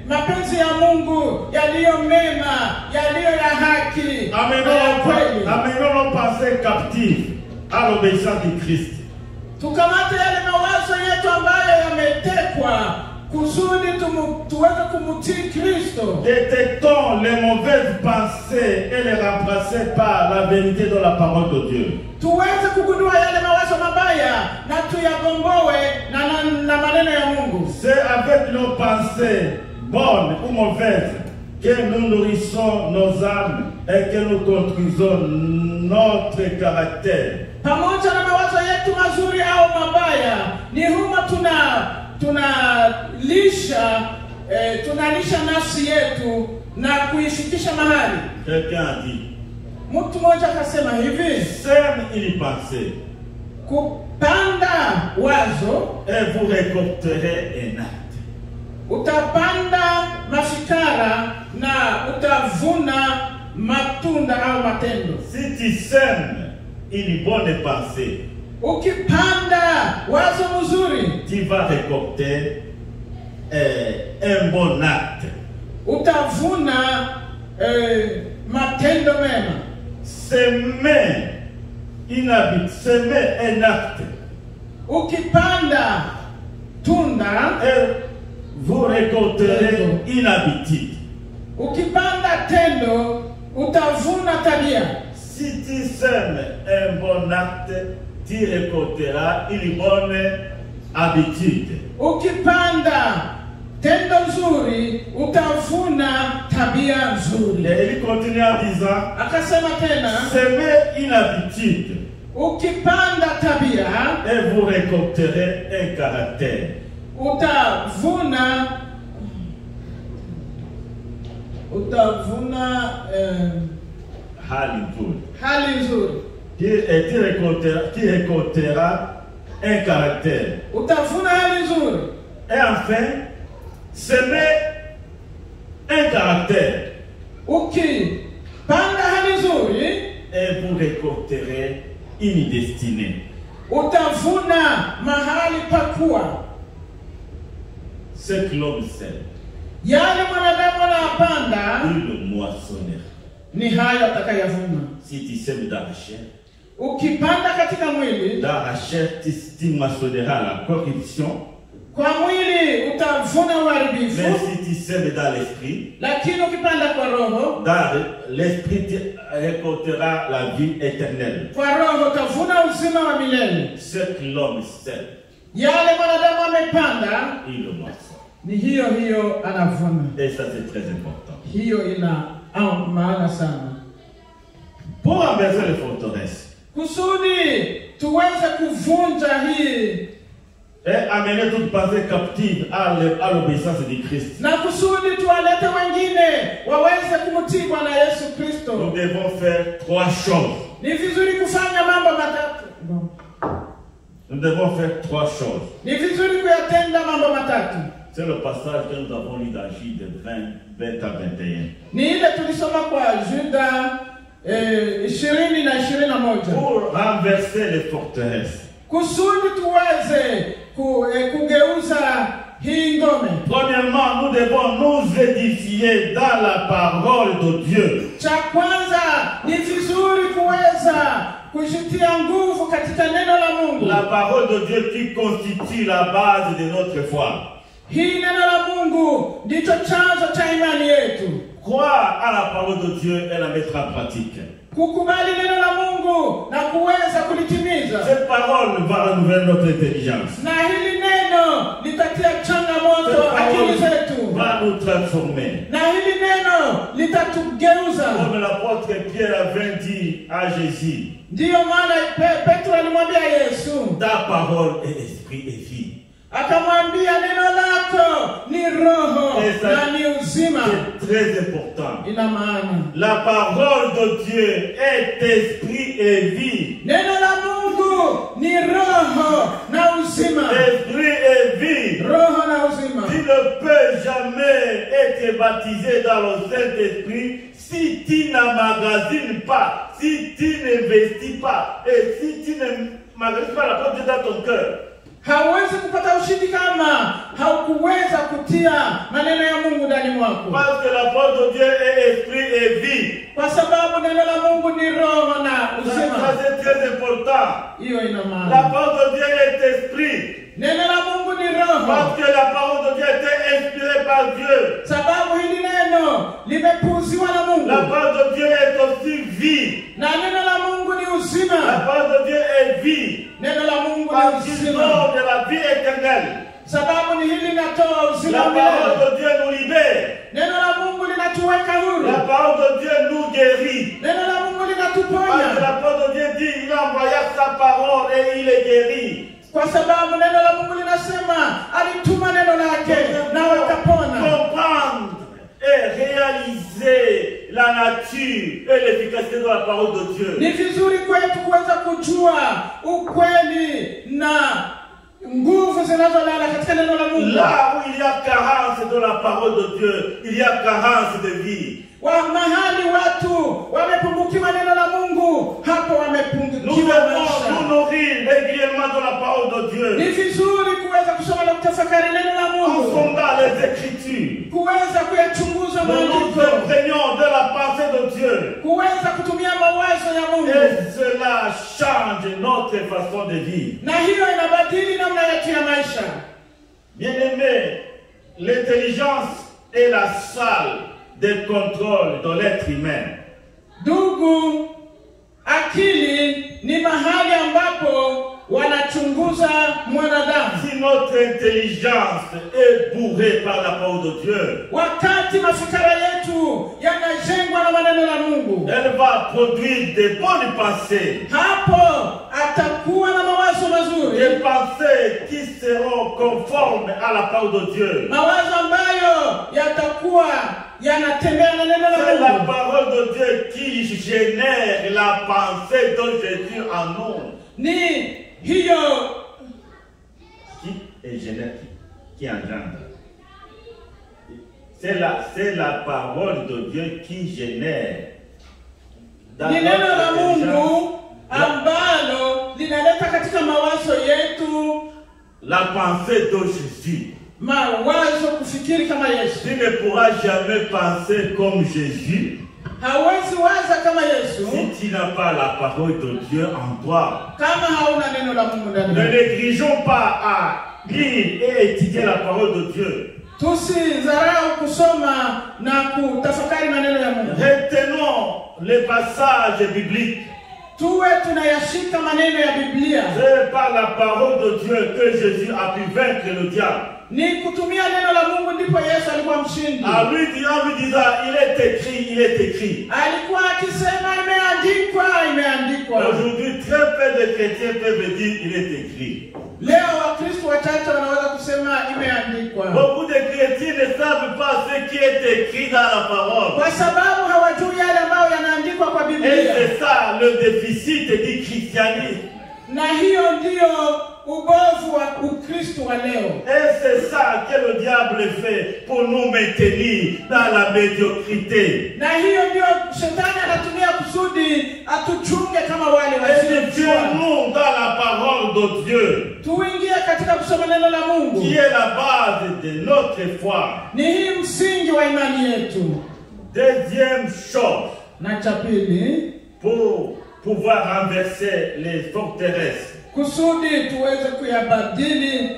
mapenzi ya Mungu yaliyo mema, yaliyo ya haki na ya kweli. Amenons nos pensées captives à l'obéissance du Christ. Tukamate yale mawazo yetu ambayo yametekwa kusudi tuweze kumtii Kristo. Détectons les mauvaises pensées et les remplacer par la vérité de la parole de Dieu. Tuweze kugundua yale mawazo mabaya na tuyagomboe na maneno ya Mungu. C'est avec nos pensées bonnes ou mauvaises que nous nourrissons nos âmes et que nous construisons notre caractère. Pamoja na mawazo yetu mazuri au mabaya, ni humo tunalisha nafsi yetu na kuifikisha mahali. Quelqu'un a dit, Mtu mmoja akasema hivi, sème une pensée kupanda wazo et vous récolterez un acte. utapanda mafikara na utavuna matunda au matendo. Si tu sèmes une bonne pensée, Ukipanda wazo mzuri, tu vas récolter un bon acte. utavuna matendo mema. Semer un acte. Ukipanda tunda, Et vous récolterez une habitude. ukipanda tendo, utavuna tabia. Si tu sèmes un bon acte, tu récolteras une bonne habitude. Ukipanda tendo nzuri, utavuna tabia nzuri. Et il continue en disant, Akasema tena, semez une habitude ukipanda tabia, et vous récolterez un caractère. utavuna hali nzuri. Tu récolteras un caractère. Utavuna hali nzuri. Et enfin, semer un caractère. Ukipanda hali nzuri, Et vous récolterez une destinée. utavuna mahali pakuwa. Ce que l'homme sème, Yale mwanadamu anapanda il le moissonnera. ni hayo atakayavuna. Si tu sèmes dans la chair, Ukipanda katika mwili, tu moissonneras la corruption. kwa mwili utavuna uharibifu, Mais si tu sèmes dans l'esprit, lakini ukipanda kwa roho, dans l'esprit tu récolteras la vie éternelle. kwa roho utavuna uzima wa milele. Ce que l'homme sème, Yale mwanadamu amepanda il le moissonne. ni hiyo anavuna. Et ça c'est très important. Hiyo ina maana sana. Pour renverser les forteresses Kusudi tuweze kuvunja hii et amener toute pensée captive à l'obéissance du Christ, na kusudi tuwalete wengine waweze kumtii Bwana Yesu nous Kristo, devons faire trois choses. ni vizuri kufanya mambo matatu. Nous devons faire trois choses. Ni vizuri kuyatenda mambo matatu. C'est le passage que nous avons lu dans Jude 20 à 21. Ni ile tulisoma kwa Juda 20 na 21. Pour renverser les forteresses, Kusudi tuweze kugeuza hii ngome. premièrement, nous devons nous édifier dans la parole de Dieu. Cha kwanza ni vizuri kuweza kujitia nguvu katika neno la Mungu. La parole de Dieu qui constitue la base de notre foi. Hii neno la Mungu ndicho chanzo cha imani yetu. Croire à la parole de Dieu et la mettre en pratique. Kukubali neno la Mungu na kuweza kulitimiza. Cette parole va renouveler notre intelligence. Na hili neno litatia changamoto akili zetu. Va nous transformer. Na hili neno litatugeuza. Comme l'apôtre Pierre avait dit à Jésus, Ndiyo maana Petro alimwambia Yesu, ta parole est esprit et vie. akamwambia neno lako ni roho na ni uzima. C'est très important. Ina maana La parole de Dieu est esprit et vie. neno la Mungu ni roho na uzima. Esprit et vie. Roho na uzima. Tu ne peux jamais être baptisé dans le Saint-Esprit si tu n'emmagasines pas, si tu n'investis pas, et si tu ne magasines pas la parole de Dieu dans ton cœur. Hauwezi kupata ushindi kama haukuweza kutia maneno ya Mungu ndani mwako. Parce que la parole de Dieu est esprit et vie. Kwa sababu neno la Mungu ni roho na uzima. Ça c'est très important. Hiyo ina La maana. parole de Dieu est esprit. Neno la Mungu ni roho. Parce que la parole de Dieu était inspirée par Dieu. Sababu hili neno limepuuziwa na Mungu. La parole de Dieu est aussi vie. Na neno la Mungu ni La uzima. parole de Dieu est vie. Neno la Mungu Parce ni qu'il uzima. donne de la vie éternelle. Sababu ni hili linatoa La uzima parole milele. de Dieu nous libère. Neno la Mungu linatuweka huru. La parole de Dieu nous guérit. Neno la Mungu Parce que linatuponya. la parole de Dieu dit, il envoya sa parole et il est guéri. Kwa sababu neno la Mungu linasema alituma neno lake na wakapona. Comprendre et réaliser la nature et l'efficacité de la parole de Dieu. Ni vizuri kwetu kuweza kujua ukweli na nguvu zinazolala katika neno la Mungu. Là où il y a carence de la parole de Dieu, il y a carence de vie. Wa mahali watu wamepungukiwa neno la Mungu, hapo Nous wamepungukiwa devons nous maisha. nourrir régulièrement de la parole de Ni Dieu. vizuri kuweza kusoma na kutafakari neno la En Mungu, sondant les Écritures, kuweza kuyachunguza nous nous maandiko, imprégnons de la pensée de Dieu. kuweza kutumia mawazo ya Mungu, Et cela change notre façon de vivre. na hiyo inabadili namna yetu ya maisha. Bien-aimés, l'intelligence est la salle de contrôle de l'être humain. Ndugu, akili ni mahali ambapo wanachunguza mwanadamu. Si notre intelligence est bourrée par la parole de Dieu, Wakati mafikara yetu yanajengwa na maneno la Mungu, elle va produire de bonnes pensées. hapo atakuwa na mawazo mazuri, Des pensées qui seront conformes à la parole de Dieu. mawazo ambayo yatakuwa yanatembea na neno C'est la la Mungu. parole de Dieu qui génère la pensée de Jésus en nous. Ni hiyo Qui est génère, qui engendre. C'est la parole de Dieu qui génère. Dans ni neno la notre Mungu intelligence, ambalo linaleta katika mawazo yetu la pensée de Jésus. mawazo kufikiri kama Yesu. Tu ne pourras jamais penser comme Jésus Hawezi waza kama Yesu si tu n'as pas la parole de Dieu en toi. kama hauna neno la Mungu ndani Ne yako. négligeons pas à lire et étudier la parole de Dieu. Tusidharau kusoma na kutafakari maneno ya Mungu. Retenons les passages bibliques. Tuwe tunayashika maneno ya Biblia. C'est par la parole de Dieu que Jésus a pu vaincre le diable. Ni kutumia neno la Mungu ndipo Yesu alikuwa mshindi. En lui disant, il est écrit, il est écrit. Alikuwa akisema imeandikwa, imeandikwa. Aujourd'hui, très peu de chrétiens peuvent dire, il est écrit. Leo Wakristo wachache wanaweza kusema imeandikwa. Beaucoup de chrétiens ne savent pas ce qui est écrit dans la parole. Kwa sababu hawajui yale ambayo yanaandikwa kwa Et Biblia. c'est ça le déficit du christianisme. Na hiyo ndio ubovu wa Ukristo wa leo. Et c'est ça que le diable fait pour nous maintenir dans la médiocrité. Na hiyo ndio shetani anatumia kusudi atuchunge kama wale wasiojua. Étudions-nous dans la parole de Dieu, Tuingie katika kusoma neno la Mungu. qui est la base de notre foi. Ni hii msingi wa imani yetu. Deuxième chose, Na cha pili, pour pouvoir renverser les forteresses, kusudi tuweze kuyabadili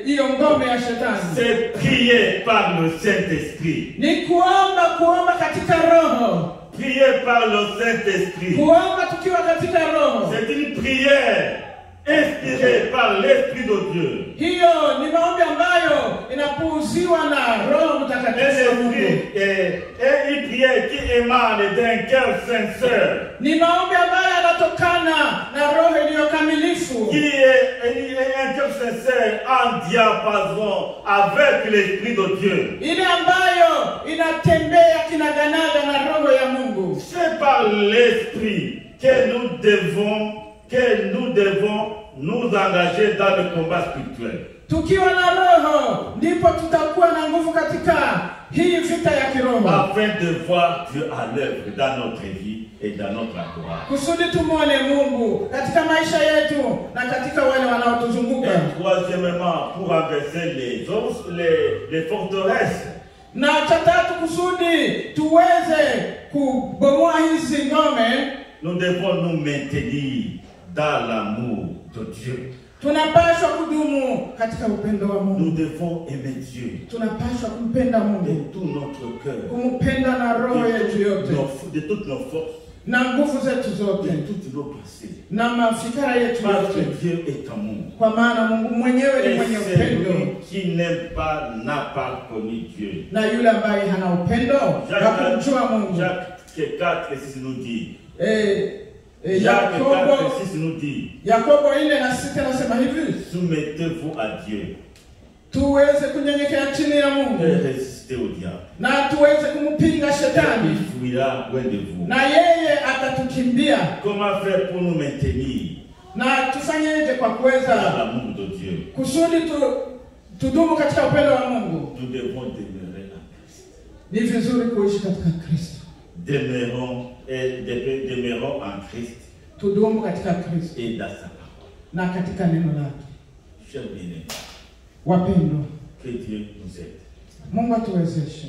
hiyo ngome ya shetani, c'est prier par le Saint-Esprit. ni kuomba katika roho. Prier par le Saint-Esprit. Kuomba tukiwa katika roho. C'est une prière inspirée par l'Esprit de Dieu. Hiyo ni maombi ambayo inapuuziwa na Roho Un Mtakatifu wa Mungu. esprit et une prière qui émane d'un cœur sincère, Ni maombi ambayo yanatokana na roho iliyokamilifu, qui est un cœur sincère en diapason avec l'Esprit de Dieu. ile ambayo inatembea kinaganaga na roho ya Mungu. C'est par l'Esprit que nous devons nous engager dans le combat spirituel. Tukiwa na roho ndipo tutakuwa na nguvu katika hii vita ya kiroho. Afin de voir Dieu à l'œuvre dans notre vie et dans notre entourage. Kusudi tumuone Mungu katika maisha yetu na katika wale wanaotuzunguka. Et troisièmement, pour renverser les forteresses. Na cha tatu, kusudi tuweze kubomoa hizi ngome, nous devons nous maintenir dans l'amour de Dieu. Tunapaswa kudumu katika upendo wa Mungu. Nous devons aimer Dieu. Tunapaswa kumpenda Mungu de tout notre cœur, kumpenda na roho yetu yote, de toutes nos forces, na nguvu zetu zote, de toutes nos pensées. na mafikira yetu Parce que yote, Dieu est amour. kwa maana Mungu mwenyewe ni mwenye Et upendo, celui qui n'aime pas n'a pas connu Dieu. na yule ambaye hana upendo hakumjua Mungu. Jacques 4:6 nous dit. Jacques 4:6 nous dit. Yakobo 4:6 nasema hivi, soumettez-vous à Dieu. Tuweze kunyenyekea chini ya Mungu. Et résistez au diable. Na tuweze kumpinga Il shetani. fuira loin de vous. Na yeye atatukimbia. Comment faire pour nous maintenir Na tufanyeje kwa dans kuweza l'amour de Dieu? kusudi tudumu katika upendo wa Mungu? Nous devons demeurer en Christ. Ni vizuri kuishi katika Kristo. Demeurons en Christ Tudumu katika Kristo et dans sa parole. na katika neno lake. Chers bien-aimés, Wapendwa, que Dieu nous aide. Mungu atuwezeshe.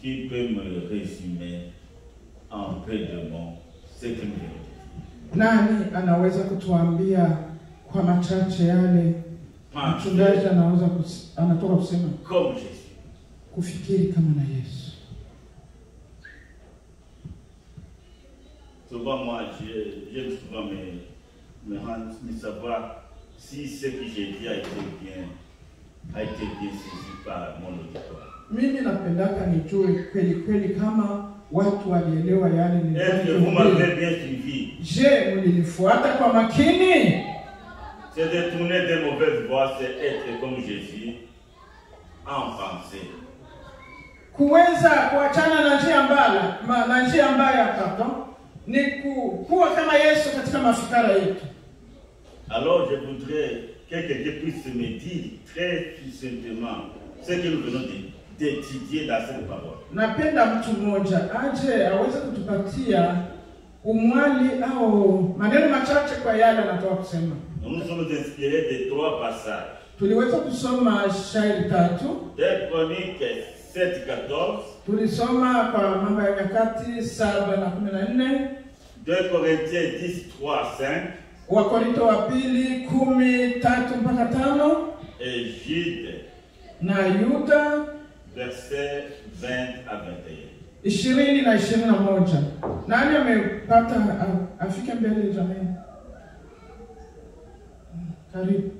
Qui peut me résumer en peu de mots ce que nous venons de dire? Nani anaweza kutuambia kwa machache yale mchungaji anatoka kusema? Comme Jésus. Kufikiri kama na Yesu. Souvent, moi, j'aime souvent me savoir si ce que j'ai dit a été bien saisi par mon auditoire. Mimi napendaka nijue kweli kweli kama watu walielewa yale Est-ce que vous m'avez bien suivi? Je, mlinifuata kwa makini? Se détourner des mauvaises voies, c'est être comme Jésus en pensée. Kuweza kuachana na njia mbaya kaka ni kuwa kama Yesu katika mafikara yetu. Alors je voudrais que quelqu'un puisse me dire très succinctement ce que nous venons d'étudier dans cette parole. Napenda mtu mmoja aje aweze kutupatia umwali au maneno machache kwa yale anatoka kusema. Nous nous sommes inspirés de 3 passages. Tuliweza kusoma shairi 3. De Chroniques 7:14. Tulisoma kwa Mambo ya Nyakati 7:14. 2 Corinthiens 10:3-5. Wakorintho wa pili 10:3-5. Et Jude, na Yuda verset 20 à 21. 20 na 21. Nani amepata afike mbele jamani? Karibu.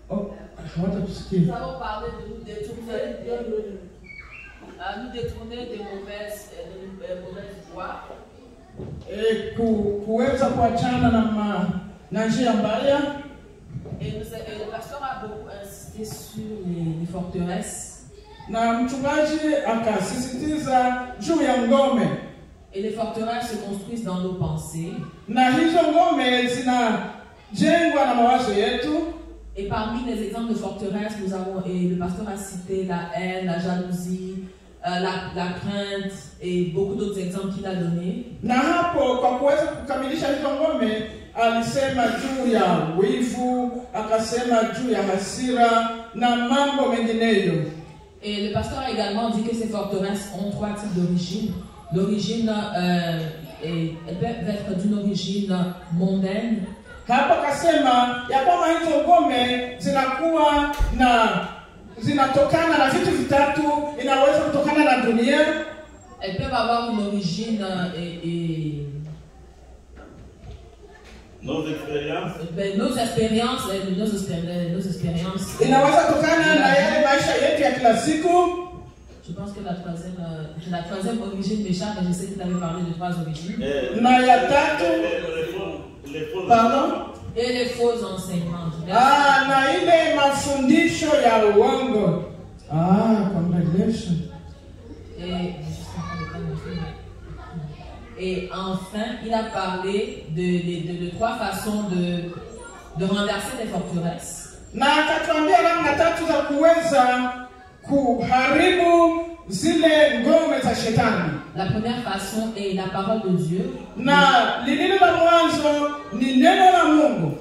Oh, hawata kusikia. Nous avons parlé de nous détourner des mauvaises voies. Kuweza kuachana na njia mbaya. Et le pasteur a beaucoup insisté sur les forteresses. Na mchungaji akasisitiza juu ya ngome. Et les forteresses se construisent dans nos pensées. Na hizo ngome zinajengwa na mawazo yetu. Et parmi les exemples de forteresses, nous avons, et le pasteur a cité la haine, la jalousie, la crainte et beaucoup d'autres exemples qu'il a donnés. Na hapo kwa kuweza kukamilisha hizo ngome alisema juu ya wivu, akasema juu ya hasira na mambo mengineyo. Et le pasteur a également dit que ces forteresses ont 3 types d'origine. L'origine, elles peuvent être d'une origine mondaine. Hapo kasema ya kwamba hizo ngome zinatokana na vitu vitatu, inaweza kutokana na dunia. Elles peuvent avoir une origine Nos expériences. Nos expériences. Inaweza kutokana na yale maisha yetu ya kila siku. Je pense que la troisième origine m'échappe, mais je sais qu'il avait parlé de 3 origines. Na ya tatu, pardon? Et les faux enseignements. Na ile mafundisho ya uongo. Congratulations. Et enfin, il a parlé de 3 façons de renverser des forteresses. Na akatuambia namna tatu za kuweza kuharibu zile ngome za shetani. La première façon est la parole de Dieu. Na lililo la mwanzo ni neno la Mungu.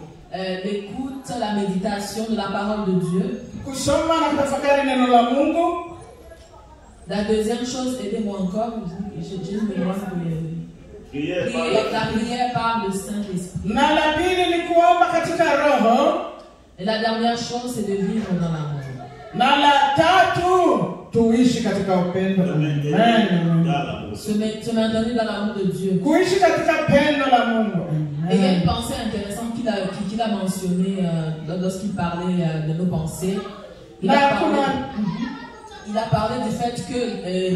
L'écoute, la méditation de la parole de Dieu. Kusoma na kutafakari neno la Mungu. La deuxième chose, aidez-moi encore, j'ai une mémoire de la prière par le Saint-Esprit. Na la pili ni kuomba katika roho. Et la dernière chose, c'est de vivre dans l'amour. Na la tatu tuishi katika upendo. Se maintenir dans l'amour de Dieu. Kuishi katika pendo la Mungu. Et il y a une pensée intéressante qu'il a mentionnée lorsqu'il parlait de nos pensées. Il a parlé du fait que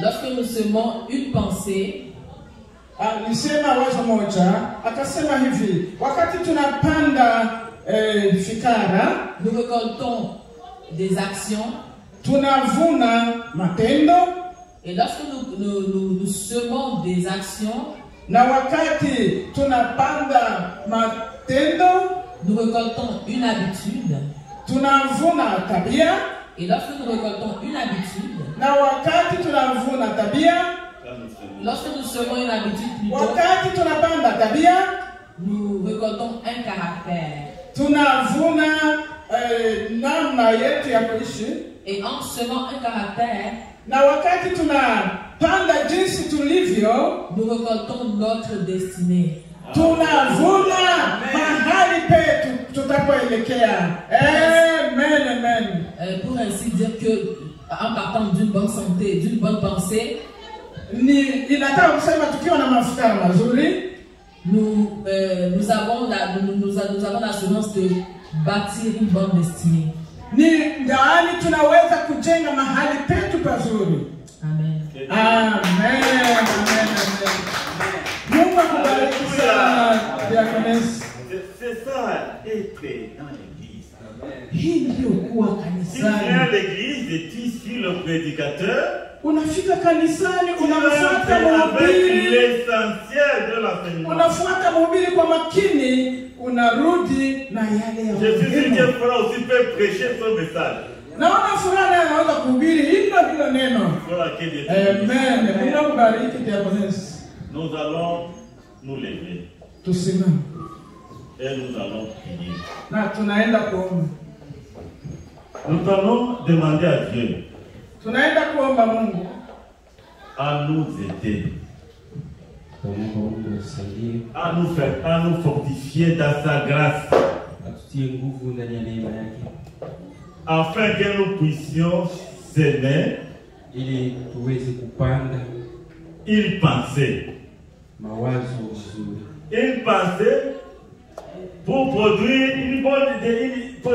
lorsque nous semons une pensée, nisema wazo moja, akasema hivi, wakati tunapanda fikara, nous récoltons des actions, tunavuna matendo, et lorsque nous semons des actions, na wakati tunapanda matendo, nous récoltons une habitude, tunavuna tabia, et lorsque nous récoltons une habitude, na wakati tunavuna tabia, lorsque nous semons une habitude plutôt, wakati tunapanda tabia, nous récoltons un caractère. Tunavuna namna yetu ya kuishi. Et en semant un caractère, na wakati tunapanda jinsi tulivyo, nous récoltons notre destinée. Tunavuna mahali petu tutapoelekea. Amen, amen. Pour ainsi dire que en partant d'une bonne santé, d'une bonne pensée, inataka kusema tukiwa na mafikara mazuri, nous avons l'assurance de bâtir une bonne destinée. Ndani tunaweza kujenga mahali petu pazuri. Amen. Amen. Amen. Amen. Mungu akubariki sana, diaconesse. C'est ça, être dans l'église. Hii ndio kuwa Si tu viens à kanisani. l'église et tu suis le prédicateur, Unafika kanisani, tu unafuata avec mhubiri, l'essentiel de l'enseignement. unafuata mhubiri kwa makini, unarudi na yale ya Je suis sûr muhimu. que Frère aussi peut prêcher son message. Naona fulani anaweza kuhubiri hilo neno. Voilà que Dieu te Amen. bénisse. Mungu akubariki diaconesse. Nous allons nous lever Tusimame et nous allons prier. na tunaenda kuomba. Nous allons demander à Dieu Tunaenda kuomba Mungu à nous aider, Tunaomba Mungu atusaidie, à nous fortifier dans sa grâce, atutie nguvu ndani ya neema yake, afin que nous puissions s'aimer, ili tuweze kupanda une pensée. mawazo mazuri, Une pensée pour produire une bonne pour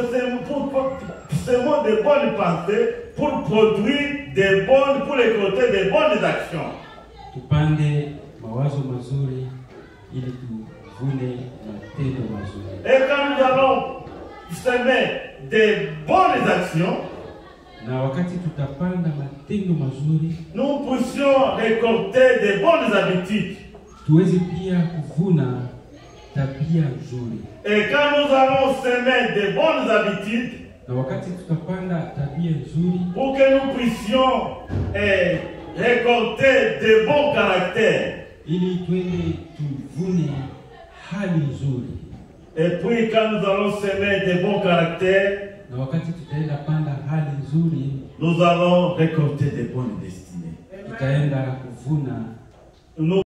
seulement de bonnes pensées, pour produire des bonnes, pour récolter des bonnes actions. tupande mawazo mazuri ili tuvune matendo mazuri. Et quand nous allons semer des bonnes actions, Na wakati tutapanda matendo mazuri, nous puissions récolter des bonnes habitudes. tuweze pia kuvuna tabia nzuri. Et quand nous allons semer des bonnes habitudes, Na wakati tutapanda tabia nzuri, pour que nous puissions récolter de bons caractères. ili twende tuvune hali nzuri. Et puis quand nous allons semer de bons caractères, Na wakati tutaenda panda hali nzuri, nous allons récolter de bonnes destinées. tutaenda kuvuna Nous